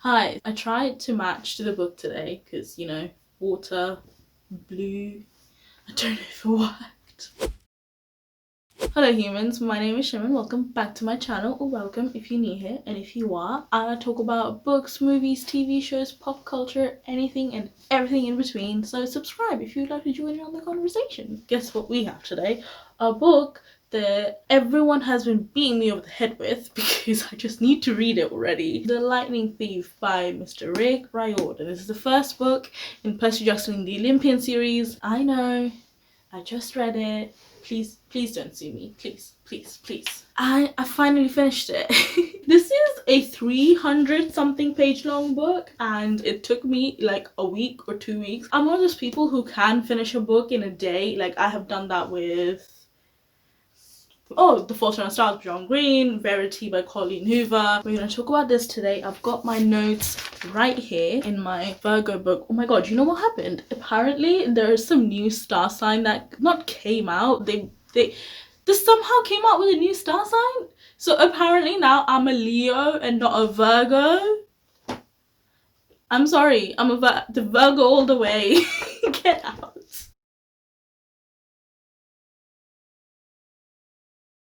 Hi, I tried to match to the book today because, water, blue. I don't know if it worked. Hello humans, my name is Shimon. Welcome back to my channel, or welcome if you're new here. And if you are, I talk about books, movies, TV shows, pop culture, anything and everything in between. So subscribe if you'd like to join in on the conversation. Guess what we have today? A book that everyone has been beating me over the head with because I just need to read it already. The Lightning Thief by Mr. Rick Riordan. This is the first book in Percy Jackson in the Olympian series. I know, I just read it. Please don't sue me. Please. I finally finished it. This is a 300 something page long book and it took me like a week or 2 weeks. I'm one of those people who can finish a book in a day. Like I have done that with The Fault in Our Stars by John Green, Verity by Colleen Hoover. We're going to talk about this today. I've got my notes right here in my Virgo book. Oh my god, you know what happened? Apparently there is some new star sign that not came out. This somehow came out with a new star sign. So apparently now I'm a Leo and not a Virgo. I'm sorry, I'm the Virgo all the way. Get out.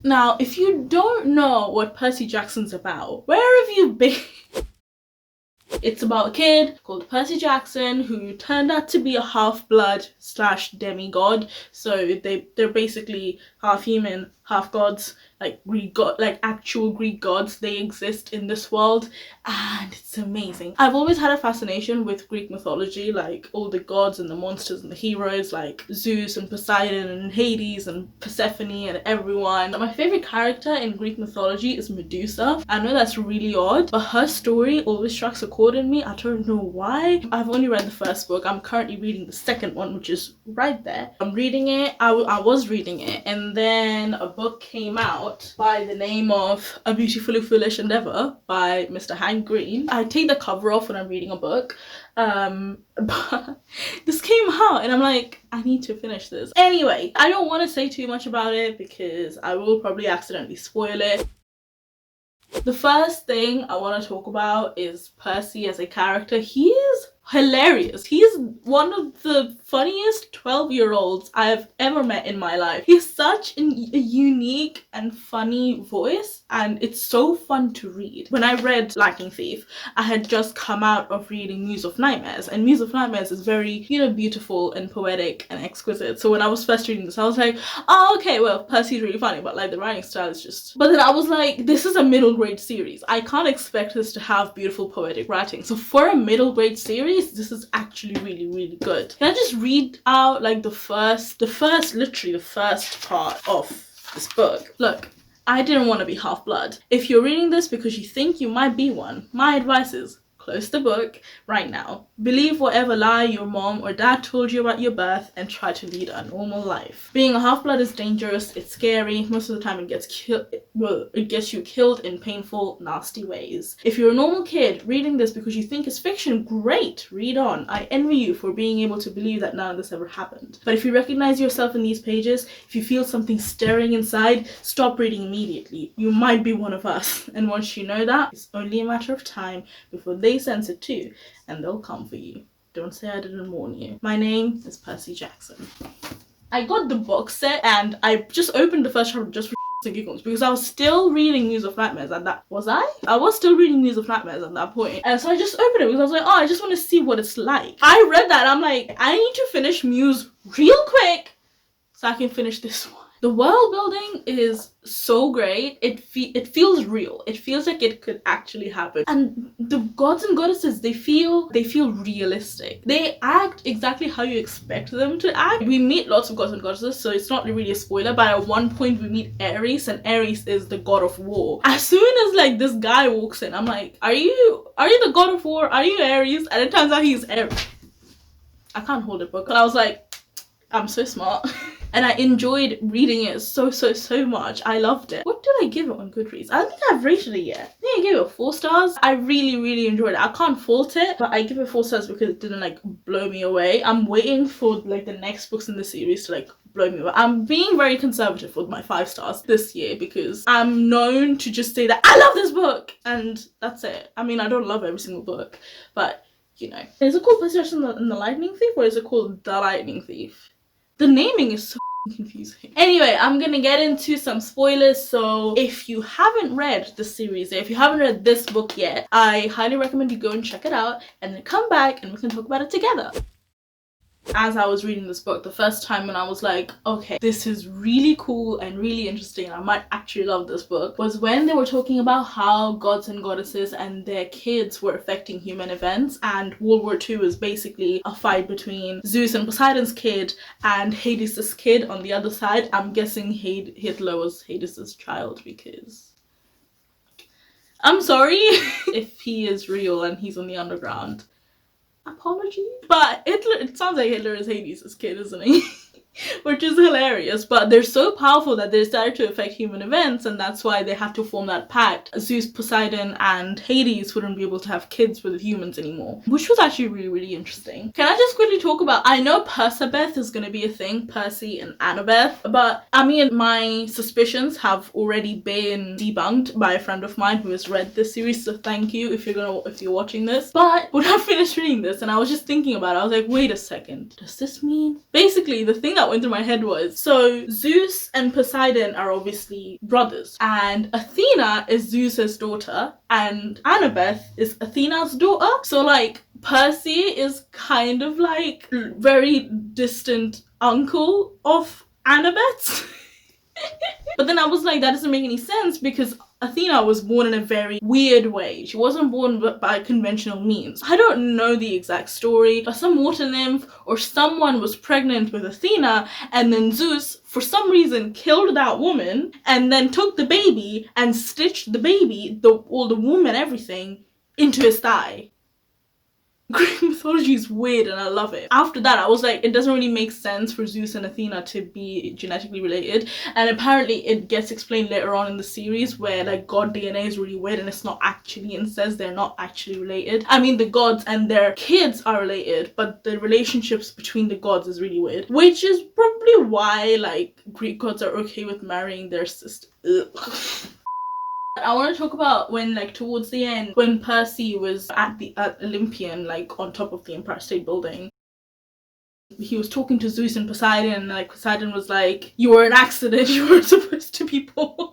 Now, if you don't know what Percy Jackson's about, where have you been? It's about a kid called Percy Jackson who turned out to be a half-blood / demigod. So they're basically half human, half gods, like Greek god, like actual Greek gods. They exist in this world and it's amazing. I've always had a fascination with Greek mythology, like all the gods and the monsters and the heroes like Zeus and Poseidon and Hades and Persephone and everyone. My favorite character in Greek mythology is Medusa. I know that's really odd, but her story always strikes a chord in me. I don't know why. I've only read the first book. I'm currently reading the second one, which is right there. I'm reading it. I was reading it, and then a book came out by the name of A Beautifully Foolish Endeavor by Mr. Hank Green. I take the cover off when I'm reading a book, but this came out and I'm like, I need to finish this. Anyway, I don't want to say too much about it because I will probably accidentally spoil it. The first thing I want to talk about is Percy as a character. He is hilarious. He's one of the funniest 12-year-olds I have ever met in my life. He's such a unique and funny voice and it's so fun to read. When I read Lightning Thief, I had just come out of reading Muse of Nightmares, and Muse of Nightmares is very, beautiful and poetic and exquisite. So when I was first reading this, I was like, oh, okay, well, Percy's really funny, but like the writing style is just... But then I was like, this is a middle grade series. I can't expect this to have beautiful poetic writing. So for a middle grade series, this is actually really good. Can I just read out like literally the first part of this book? Look, I didn't want to be half-blood. If you're reading this because you think you might be one, my advice is close the book right now. Believe whatever lie your mom or dad told you about your birth and try to lead a normal life. Being a half-blood is dangerous, it's scary, most of the time it gets you killed in painful, nasty ways. If you're a normal kid reading this because you think it's fiction, great, read on. I envy you for being able to believe that none of this ever happened. But if you recognize yourself in these pages, if you feel something stirring inside, stop reading immediately. You might be one of us. And once you know that, it's only a matter of time before they sense it too, and they'll come for you. Don't say I didn't warn you. My name is Percy Jackson. I got the box set and I just opened the first chapter just for and giggles because I was still reading Muse of Nightmares at that... I was still reading Muse of Nightmares at that point. And so I just opened it because I was like, oh, I just want to see what it's like. I read that and I'm like, I need to finish Muse real quick so I can finish this one. The world building is so great. It feels real. It feels like it could actually happen. And the gods and goddesses, they feel realistic. They act exactly how you expect them to act. We meet lots of gods and goddesses, so it's not really a spoiler, but at one point we meet Ares, and Ares is the god of war. As soon as like this guy walks in, I'm like, are you the god of war? Are you Ares? And it turns out he's Ares. I can't hold it, but I was like, I'm so smart. and I enjoyed reading it so much. I loved it. What did I give it on Goodreads? I don't think I've rated it yet. I think I gave it 4 stars. I really enjoyed it. I can't fault it, but I give it 4 stars because it didn't like blow me away. I'm waiting for like the next books in the series to like blow me away. I'm being very conservative with my 5 stars this year because I'm known to just say that I love this book and that's it. I mean, I don't love every single book, but you know. Is it called Percy Jackson and the Lightning Thief, or is it called The Lightning Thief? The naming is so confusing. Anyway, I'm gonna get into some spoilers, so if you haven't read the series, if you haven't read this book yet, I highly recommend you go and check it out and then come back and we can talk about it together. As I was reading this book the first time when I was like, okay, this is really cool and really interesting, I might actually love this book, was when they were talking about how gods and goddesses and their kids were affecting human events, and World War II is basically a fight between Zeus and Poseidon's kid and Hades' kid on the other side. I'm guessing Hitler was Hades' child because I'm sorry if he is real and he's on the underground. Apologies. But Hitler, it sounds like Hitler is Hades' kid, isn't he? Which is hilarious, but they're so powerful that they started to affect human events, and that's why they had to form that pact. Zeus, Poseidon, and Hades wouldn't be able to have kids with humans anymore, which was actually really interesting. Can I just quickly talk about, I know Persabeth is going to be a thing, Percy and Annabeth, but I mean, my suspicions have already been debunked by a friend of mine who has read this series, so thank you if you're watching this. But when I finished reading this and I was just thinking about it, I was like, wait a second, does this mean? Basically, the thing that went through my head was, so Zeus and Poseidon are obviously brothers, and Athena is Zeus's daughter and Annabeth is Athena's daughter, so like Percy is kind of like very distant uncle of Annabeth's. But then I was like, that doesn't make any sense because Athena was born in a very weird way. She wasn't born by conventional means. I don't know the exact story, but some water nymph or someone was pregnant with Athena, and then Zeus, for some reason, killed that woman and then took the baby and stitched the baby, all the womb and everything, into his thigh. Greek mythology is weird and I love it. After that, I was like, it doesn't really make sense for Zeus and Athena to be genetically related, and apparently it gets explained later on in the series where like god DNA is really weird and it's not actually incest, they're not actually related. I mean, the gods and their kids are related, but the relationships between the gods is really weird, which is probably why like Greek gods are okay with marrying their sister. I want to talk about when, like, towards the end, when Percy was at Olympian, like, on top of the Empire State Building. He was talking to Zeus and Poseidon, and, like, Poseidon was like, you were an accident, you weren't supposed to be born.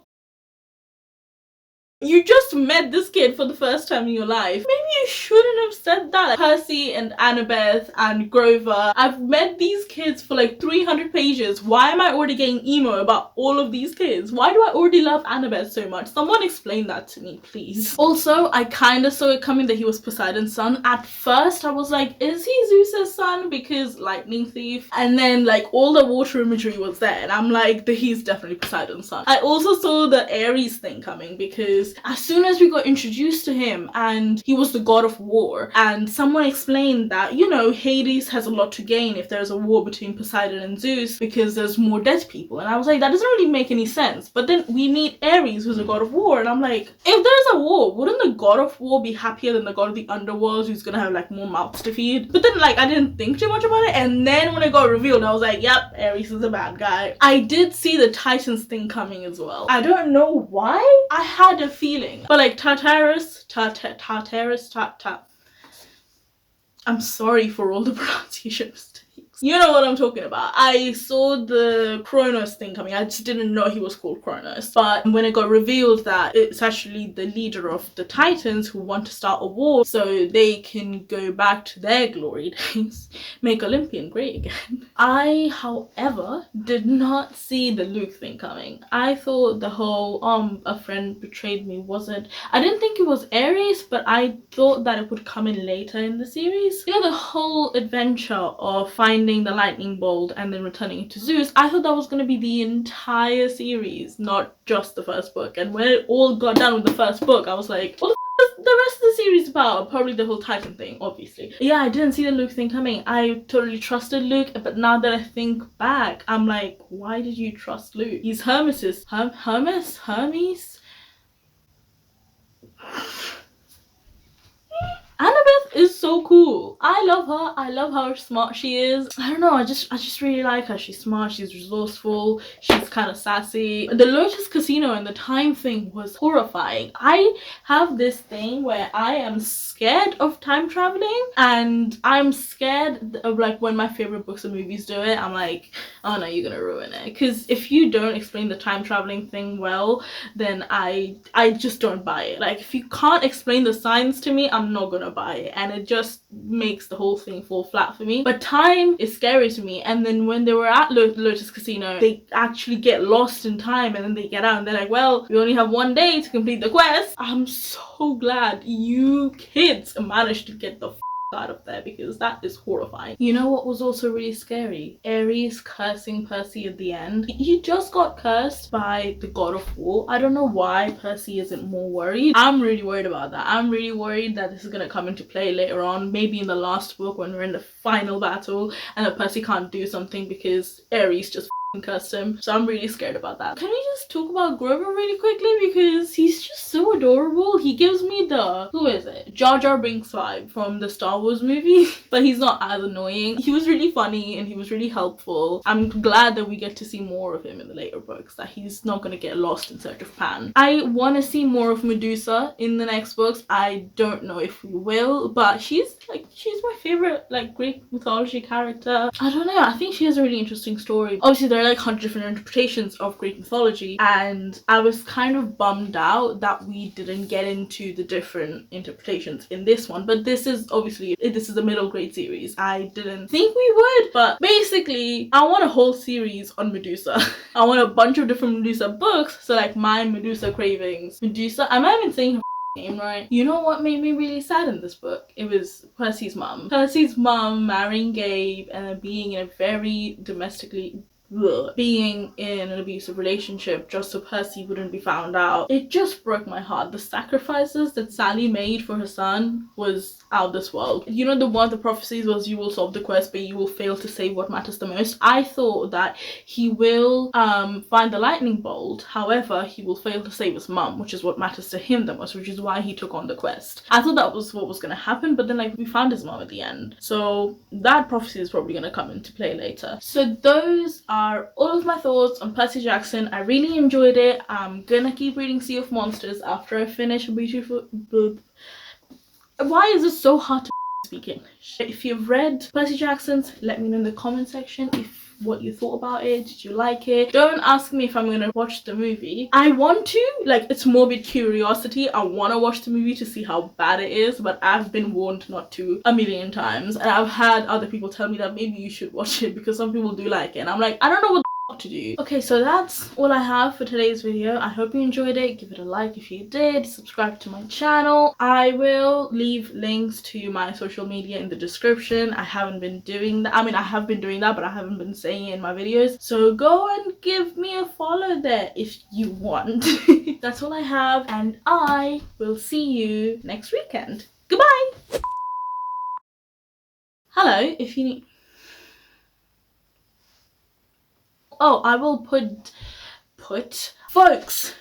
You just met this kid for the first time in your life. Maybe you shouldn't have said that. Percy and Annabeth and Grover, I've met these kids for like 300 pages. Why am I already getting emo about all of these kids? Why do I already love Annabeth so much? Someone explain that to me, please. Also, I kind of saw it coming that he was Poseidon's son. At first, I was like, is he Zeus's son? Because lightning thief. And then like all the water imagery was there. And I'm like, he's definitely Poseidon's son. I also saw the Ares thing coming because as soon as we got introduced to him and he was the god of war, and someone explained that, you know, Hades has a lot to gain if there's a war between Poseidon and Zeus because there's more dead people, and I was like, that doesn't really make any sense. But then we meet Ares, who's a god of war, and I'm like, if there's a war, wouldn't the god of war be happier than the god of the underworld who's gonna have like more mouths to feed? But then like I didn't think too much about it, and then when it got revealed I was like, yep, Ares is a bad guy. I did see the Titans thing coming as well. I don't know why, I had a feeling, but like Tartarus, I'm sorry for all the pronunciation mistakes. You know what I'm talking about. I saw the Kronos thing coming. I just didn't know he was called Kronos. But when it got revealed that it's actually the leader of the Titans who want to start a war so they can go back to their glory days, make Olympian great again. I, however, did not see the Luke thing coming. I thought the whole, a friend betrayed me wasn't... I didn't think it was Ares, but I thought that it would come in later in the series. You know, the whole adventure of finding the lightning bolt and then returning it to Zeus, I thought that was going to be the entire series, not just the first book. And when it all got done with the first book, I was like, what the f the rest of the series about, probably the whole Titan thing, obviously. Yeah, I didn't see the Luke thing coming. I totally trusted Luke, but now that I think back, I'm like, why did you trust Luke? He's Hermes. Annabeth is so cool. I love her. I love how smart she is. I don't know, I just really like her. She's smart, she's resourceful, she's kind of sassy. The Lotus Casino and the time thing was horrifying. I have this thing where I am scared of time traveling, and I'm scared of like when my favorite books and movies do it. I'm like, oh no, you're gonna ruin it. Because if you don't explain the time traveling thing well, then I just don't buy it. Like, if you can't explain the science to me, I'm not gonna buy it, and it just makes the whole thing fall flat for me. But time is scary to me. And then when they were at Lotus Casino, they actually get lost in time, and then they get out and they're like, well, we only have one day to complete the quest. I'm so glad you kids managed to get the out of there, because that is horrifying. You know what was also really scary? Ares cursing Percy at the end. He just got cursed by the god of war. I don't know why Percy isn't more worried. I'm really worried about that. I'm really worried that this is gonna come into play later on, maybe in the last book when we're in the final battle, and that Percy can't do something because Ares just cursed him. So I'm really scared about that. Can we just talk about Grover really quickly, because he's just so adorable. He gives me the, who is it, Jar Jar Binks vibe from the Star Wars movie, but he's not as annoying. He was really funny and he was really helpful. I'm glad that we get to see more of him in the later books, that he's not gonna get lost in search of Pan. I want to see more of Medusa in the next books. I don't know if we will, but she's my favorite like Greek mythology character. I don't know, I think she has a really interesting story. Obviously there are like 100 different interpretations of Greek mythology, and I was kind of bummed out that we didn't get into the different interpretations in this one. But this is obviously, this is a middle grade series. I didn't think we would, but basically I want a whole series on Medusa. I want a bunch of different Medusa books, so like my Medusa cravings. Medusa, am I even saying her name right? You know what made me really sad in this book? It was Percy's mum. Percy's mum marrying Gabe and then being in a very being in an abusive relationship just so Percy wouldn't be found out. It just broke my heart. The sacrifices that Sally made for her son was out of this world. You know, one of the prophecies was, you will solve the quest but you will fail to save what matters the most. I thought that he will find the lightning bolt, however he will fail to save his mum, which is what matters to him the most, which is why he took on the quest. I thought that was what was going to happen, but then like we found his mum at the end, so that prophecy is probably going to come into play later. So those are all of my thoughts on Percy Jackson. I really enjoyed it. I'm gonna keep reading Sea of Monsters after I finish Beautiful. Why is it so hard to speak English? If you've read Percy Jackson's, let me know in the comment section what you thought about it. Did you like it? Don't ask me if I'm gonna watch the movie. I want to, like, it's morbid curiosity. I want to watch the movie to see how bad it is, but I've been warned not to a million times, and I've had other people tell me that maybe you should watch it because some people do like it, and I'm like, I don't know what to do. Okay, so that's all I have for today's video. I hope you enjoyed it. Give it a like if you did. Subscribe to my channel. I will leave links to my social media in the description. I haven't been doing that. I mean, I have been doing that, but I haven't been saying it in my videos, so go and give me a follow there if you want. That's all I have, and I will see you next weekend. Goodbye. Hello, if you need... Oh, I will put folks.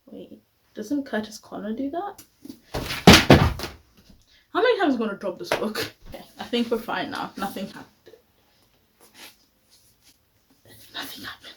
Wait, doesn't Curtis Connor do that? How many times am I gonna drop this book? Okay, I think we're fine now. Nothing happened. Nothing happened.